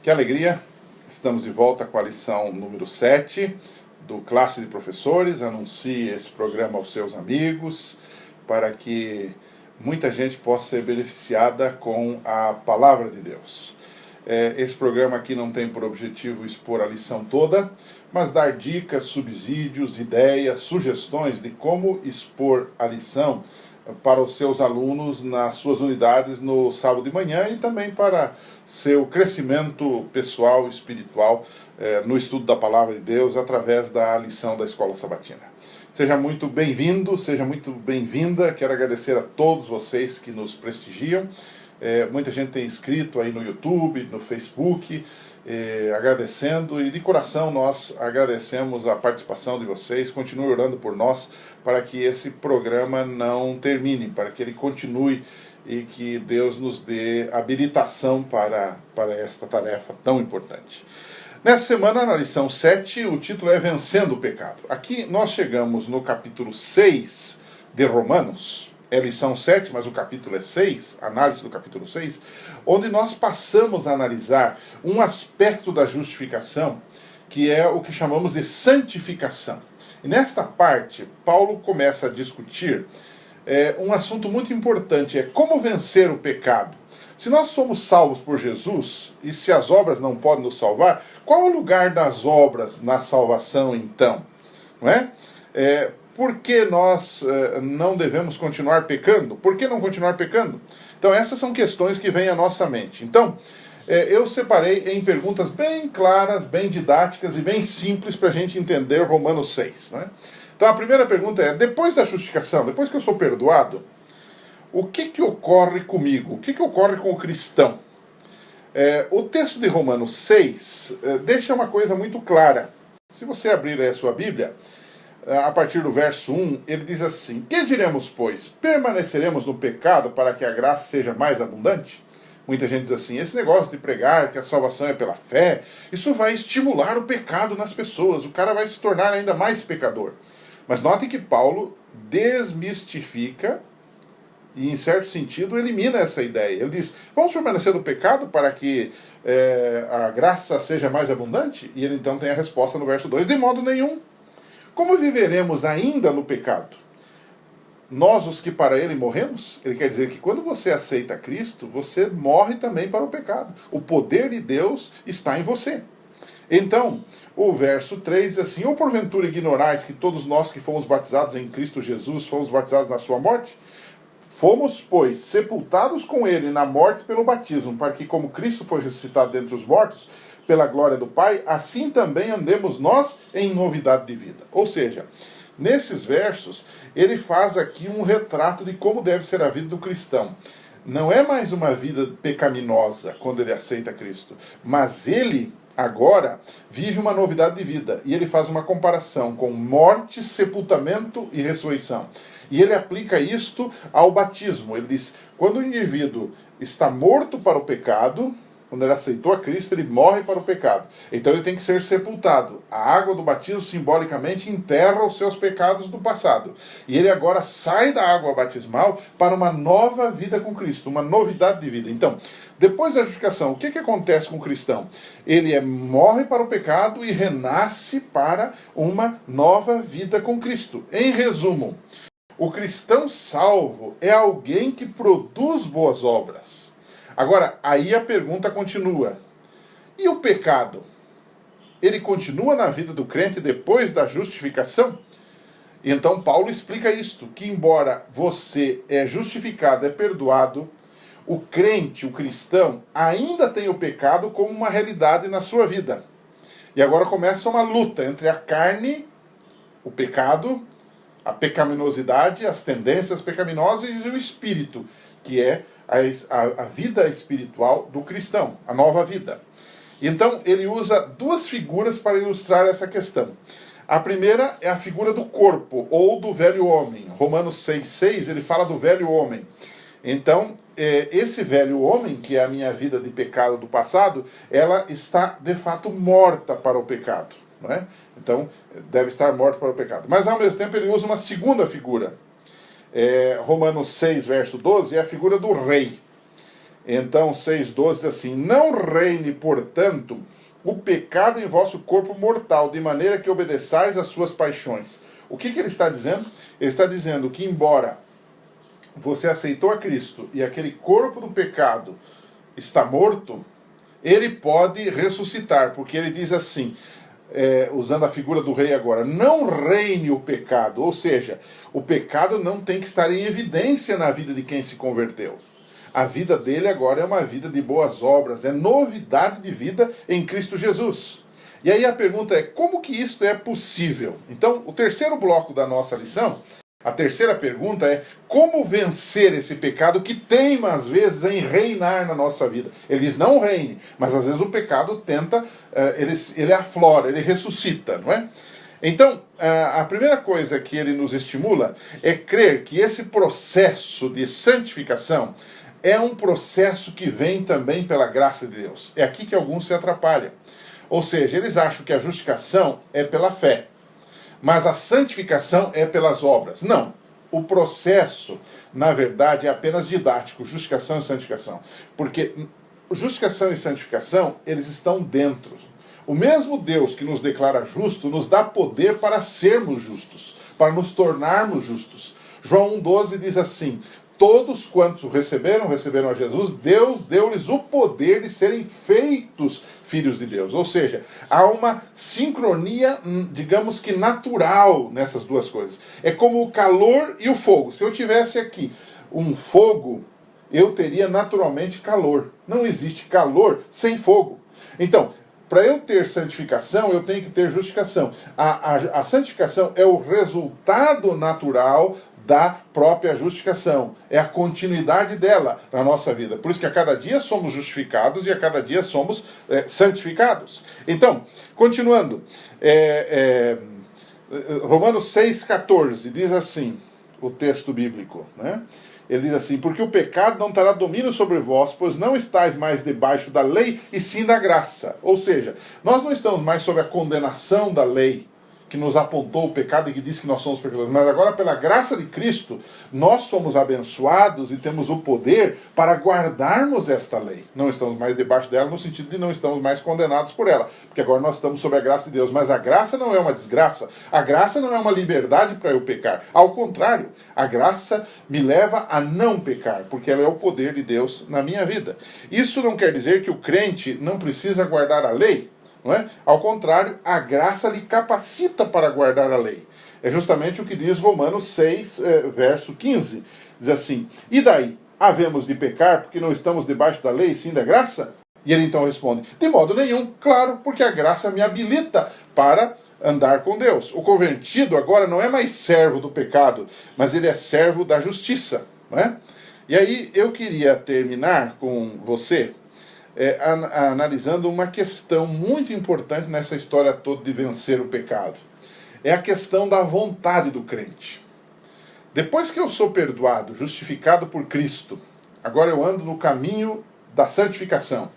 Que alegria! Estamos de volta com a lição número 7 do Classe de Professores. Anuncie esse programa aos seus amigos para que muita gente possa ser beneficiada com a Palavra de Deus. Esse programa aqui não tem por objetivo expor a lição toda, mas dar dicas, subsídios, ideias, sugestões de como expor a lição para os seus alunos nas suas unidades no sábado de manhã e também para seu crescimento pessoal e espiritual no estudo da Palavra de Deus através da lição da Escola Sabatina. Seja muito bem-vindo, seja muito bem-vinda. Quero agradecer a todos vocês que nos prestigiam. Muita gente tem inscrito aí no YouTube, no Facebook, agradecendo, e de coração nós agradecemos a participação de vocês. Continue orando por nós para que esse programa não termine, para que ele continue e que Deus nos dê habilitação para esta tarefa tão importante. Nessa semana, na lição 7, o título é Vencendo o Pecado. Aqui nós chegamos no capítulo 6 de Romanos. É lição 7, mas o capítulo é 6, análise do capítulo 6, onde nós passamos a analisar um aspecto da justificação, que é o que chamamos de santificação. E nesta parte, Paulo começa a discutir um assunto muito importante, é como vencer o pecado. Se nós somos salvos por Jesus, e se as obras não podem nos salvar, qual é o lugar das obras na salvação então? Não é? Por que nós não devemos continuar pecando? Por que não continuar pecando? Então essas são questões que vêm à nossa mente. Então, eu separei em perguntas bem claras, bem didáticas e bem simples para a gente entender Romanos 6. Né? Então a primeira pergunta é, depois da justificação, depois que eu sou perdoado, o que ocorre comigo? O que ocorre com o cristão? O texto de Romanos 6 deixa uma coisa muito clara. Se você abrir aí a sua Bíblia, a partir do verso 1, ele diz assim: que diremos, pois? Permaneceremos no pecado para que a graça seja mais abundante? Muita gente diz assim, esse negócio de pregar que a salvação é pela fé, isso vai estimular o pecado nas pessoas, o cara vai se tornar ainda mais pecador. Mas notem que Paulo desmistifica e, em certo sentido, elimina essa ideia. Ele diz, vamos permanecer no pecado para que a graça seja mais abundante? E ele então tem a resposta no verso 2, de modo nenhum. Como viveremos ainda no pecado? Nós, os que para ele morremos? Ele quer dizer que quando você aceita Cristo, você morre também para o pecado. O poder de Deus está em você. Então, o verso 3 diz assim, ou porventura ignorais que todos nós que fomos batizados em Cristo Jesus, fomos batizados na sua morte? Fomos, pois, sepultados com ele na morte pelo batismo, para que como Cristo foi ressuscitado dentre os mortos, pela glória do Pai, assim também andemos nós em novidade de vida. Ou seja, nesses versos, ele faz aqui um retrato de como deve ser a vida do cristão. Não é mais uma vida pecaminosa quando ele aceita Cristo, mas ele agora vive uma novidade de vida. E ele faz uma comparação com morte, sepultamento e ressurreição. E ele aplica isto ao batismo. Ele diz, quando o indivíduo está morto para o pecado, quando ele aceitou a Cristo, ele morre para o pecado. Então ele tem que ser sepultado. A água do batismo simbolicamente enterra os seus pecados do passado. E ele agora sai da água batismal para uma nova vida com Cristo, uma novidade de vida. Então, depois da justificação, o que acontece com o cristão? Ele morre para o pecado e renasce para uma nova vida com Cristo. Em resumo, o cristão salvo é alguém que produz boas obras. Agora, aí a pergunta continua. E o pecado? Ele continua na vida do crente depois da justificação? Então Paulo explica isto, que embora você é justificado, é perdoado, o crente, o cristão, ainda tem o pecado como uma realidade na sua vida. E agora começa uma luta entre a carne, o pecado, a pecaminosidade, as tendências pecaminosas e o espírito, que é a vida espiritual do cristão, a nova vida. Então ele usa duas figuras para ilustrar essa questão. A primeira é a figura do corpo, ou do velho homem. Romanos 6,6, ele fala do velho homem. Então, esse velho homem, que é a minha vida de pecado do passado, ela está de fato morta para o pecado. Não é? Então, deve estar morta para o pecado. Mas ao mesmo tempo ele usa uma segunda figura. Romanos 6, verso 12, é a figura do rei. Então 6,12 diz assim: não reine, portanto, o pecado em vosso corpo mortal, de maneira que obedeçais às suas paixões. O que ele está dizendo? Ele está dizendo que, embora você aceitou a Cristo e aquele corpo do pecado está morto, ele pode ressuscitar, porque ele diz assim, usando a figura do rei agora: não reine o pecado, ou seja, o pecado não tem que estar em evidência na vida de quem se converteu. A vida dele agora é uma vida de boas obras, é novidade de vida em Cristo Jesus. E aí a pergunta é: como que isto é possível? Então, o terceiro bloco da nossa lição, a terceira pergunta é: como vencer esse pecado que teima às vezes em reinar na nossa vida? Ele diz: não reine, mas às vezes o pecado tenta, ele aflora, ele ressuscita, não é? Então, a primeira coisa que ele nos estimula é crer que esse processo de santificação é um processo que vem também pela graça de Deus. É aqui que alguns se atrapalham. Ou seja, eles acham que a justificação é pela fé, mas a santificação é pelas obras. Não. O processo, na verdade, é apenas didático, justificação e santificação. Porque justificação e santificação, eles estão dentro. O mesmo Deus que nos declara justo, nos dá poder para sermos justos, para nos tornarmos justos. João 1,12 diz assim: todos quantos receberam a Jesus, Deus deu-lhes o poder de serem feitos filhos de Deus. Ou seja, há uma sincronia, digamos que natural nessas duas coisas. É como o calor e o fogo. Se eu tivesse aqui um fogo, eu teria naturalmente calor. Não existe calor sem fogo. Então, para eu ter santificação, eu tenho que ter justificação. A santificação é o resultado natural da própria justificação. É a continuidade dela na nossa vida. Por isso que a cada dia somos justificados e a cada dia somos santificados. Então, continuando, Romanos 6,14 diz assim, o texto bíblico, né? Ele diz assim: porque o pecado não terá domínio sobre vós, pois não estáis mais debaixo da lei, e sim da graça. Ou seja, nós não estamos mais sob a condenação da lei, que nos apontou o pecado e que diz que nós somos pecadores, mas agora, pela graça de Cristo, nós somos abençoados e temos o poder para guardarmos esta lei. Não estamos mais debaixo dela no sentido de não estamos mais condenados por ela, porque agora nós estamos sob a graça de Deus. Mas a graça não é uma desgraça, a graça não é uma liberdade para eu pecar. Ao contrário, a graça me leva a não pecar, porque ela é o poder de Deus na minha vida. Isso não quer dizer que o crente não precisa guardar a lei. Não é? Ao contrário, a graça lhe capacita para guardar a lei. É justamente o que diz Romanos 6, verso 15. Diz assim: e daí? Havemos de pecar porque não estamos debaixo da lei, sim da graça? E ele então responde: de modo nenhum, claro, porque a graça me habilita para andar com Deus. O convertido agora não é mais servo do pecado, mas ele é servo da justiça. Não é? E aí eu queria terminar com você analisando uma questão muito importante nessa história toda de vencer o pecado. É a questão da vontade do crente. Depois que eu sou perdoado, justificado por Cristo, agora eu ando no caminho da santificação.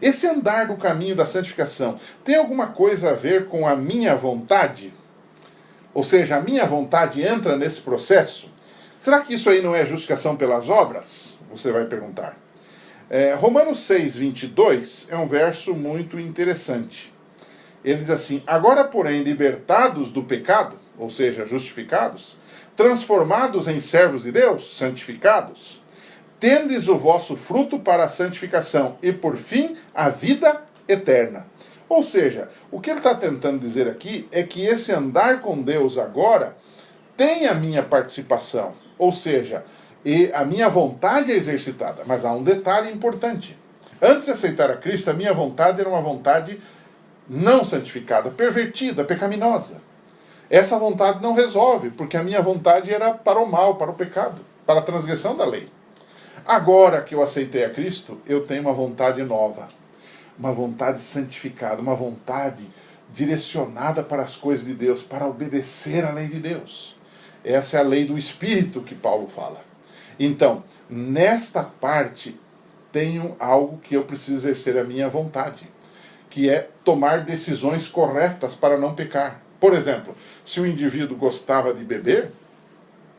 Esse andar no caminho da santificação tem alguma coisa a ver com a minha vontade? Ou seja, a minha vontade entra nesse processo? Será que isso aí não é justificação pelas obras? Você vai perguntar. Romanos 6, 22 é um verso muito interessante. Ele diz assim: agora, porém, libertados do pecado, ou seja, justificados, transformados em servos de Deus, santificados, tendes o vosso fruto para a santificação e, por fim, a vida eterna. Ou seja, o que ele está tentando dizer aqui é que esse andar com Deus agora tem a minha participação, ou seja, e a minha vontade é exercitada. Mas há um detalhe importante. Antes de aceitar a Cristo, a minha vontade era uma vontade não santificada, pervertida, pecaminosa. Essa vontade não resolve, porque a minha vontade era para o mal, para o pecado, para a transgressão da lei. Agora que eu aceitei a Cristo, eu tenho uma vontade nova, uma vontade santificada, uma vontade direcionada para as coisas de Deus, para obedecer à lei de Deus. Essa é a lei do Espírito que Paulo fala. Então, nesta parte, tenho algo que eu preciso exercer a minha vontade, que é tomar decisões corretas para não pecar. Por exemplo, se o indivíduo gostava de beber,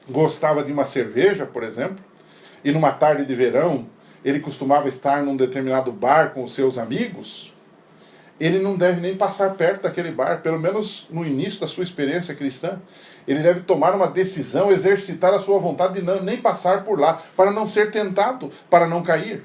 gostava de uma cerveja, por exemplo, e numa tarde de verão ele costumava estar num determinado bar com os seus amigos, ele não deve nem passar perto daquele bar, pelo menos no início da sua experiência cristã. Ele deve tomar uma decisão, exercitar a sua vontade de nem passar por lá, para não ser tentado, para não cair.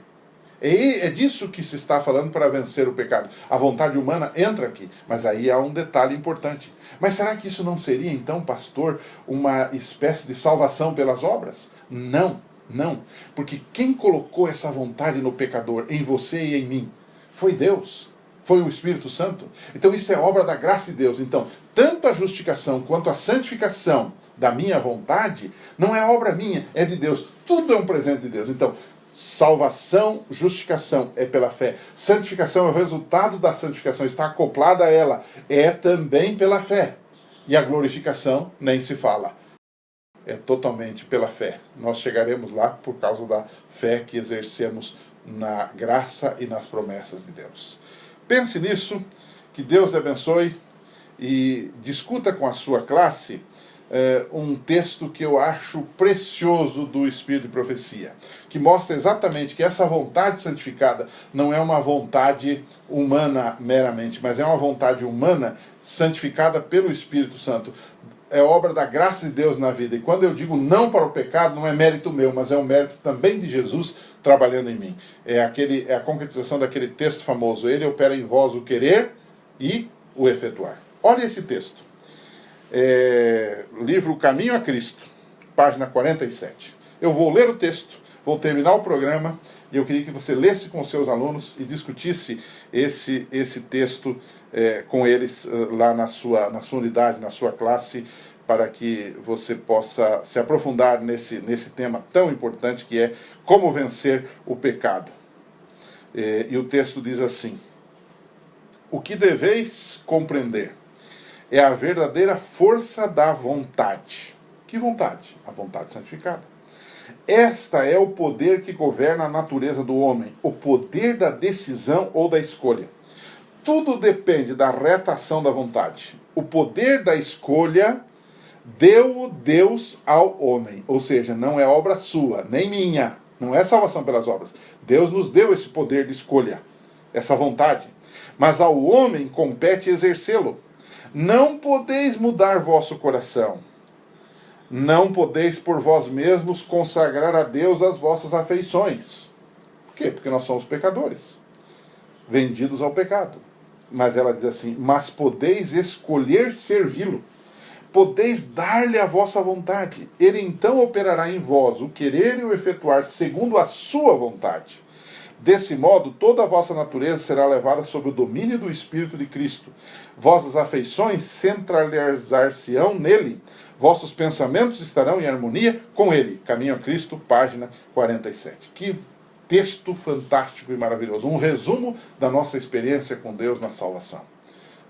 É disso que se está falando para vencer o pecado. A vontade humana entra aqui, mas aí há um detalhe importante. Mas será que isso não seria, então, pastor, uma espécie de salvação pelas obras? Não, não. Porque quem colocou essa vontade no pecador, em você e em mim, foi Deus. Foi o Espírito Santo. Então isso é obra da graça de Deus. Então, tanto a justificação quanto a santificação da minha vontade, não é obra minha, é de Deus. Tudo é um presente de Deus. Então, salvação, justificação é pela fé. Santificação é o resultado da santificação, está acoplada a ela. É também pela fé. E a glorificação nem se fala. É totalmente pela fé. Nós chegaremos lá por causa da fé que exercemos na graça e nas promessas de Deus. Pense nisso, que Deus te abençoe e discuta com a sua classe um texto que eu acho precioso do Espírito de Profecia, que mostra exatamente que essa vontade santificada não é uma vontade humana meramente, mas é uma vontade humana santificada pelo Espírito Santo. É obra da graça de Deus na vida. E quando eu digo não para o pecado, não é mérito meu, mas é um mérito também de Jesus trabalhando em mim. É a concretização daquele texto famoso. Ele opera em vós o querer e o efetuar. Olha esse texto. Livro Caminho a Cristo, página 47. Eu vou ler o texto, vou terminar o programa, e eu queria que você lesse com os seus alunos e discutisse esse texto com eles lá na sua unidade, na sua classe, para que você possa se aprofundar nesse tema tão importante que é como vencer o pecado. E o texto diz assim: o que deveis compreender é a verdadeira força da vontade. Que vontade? A vontade santificada. Esta é o poder que governa a natureza do homem, o poder da decisão ou da escolha. Tudo depende da reta ação da vontade. O poder da escolha deu Deus ao homem, ou seja, não é obra sua, nem minha, não é salvação pelas obras. Deus nos deu esse poder de escolha, essa vontade, mas ao homem compete exercê-lo. Não podeis mudar vosso coração, não podeis por vós mesmos consagrar a Deus as vossas afeições. Por quê? Porque nós somos pecadores, vendidos ao pecado. Mas ela diz assim: mas podeis escolher servi-lo, podeis dar-lhe a vossa vontade. Ele então operará em vós o querer e o efetuar segundo a sua vontade. Desse modo, toda a vossa natureza será levada sob o domínio do Espírito de Cristo. Vossas afeições centralizar-se-ão nele. Vossos pensamentos estarão em harmonia com ele. Caminho a Cristo, página 47. Que texto fantástico e maravilhoso. Um resumo da nossa experiência com Deus na salvação,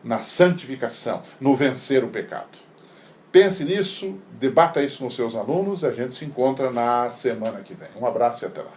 na santificação, no vencer o pecado. Pense nisso, debata isso com seus alunos. A gente se encontra na semana que vem. Um abraço e até lá.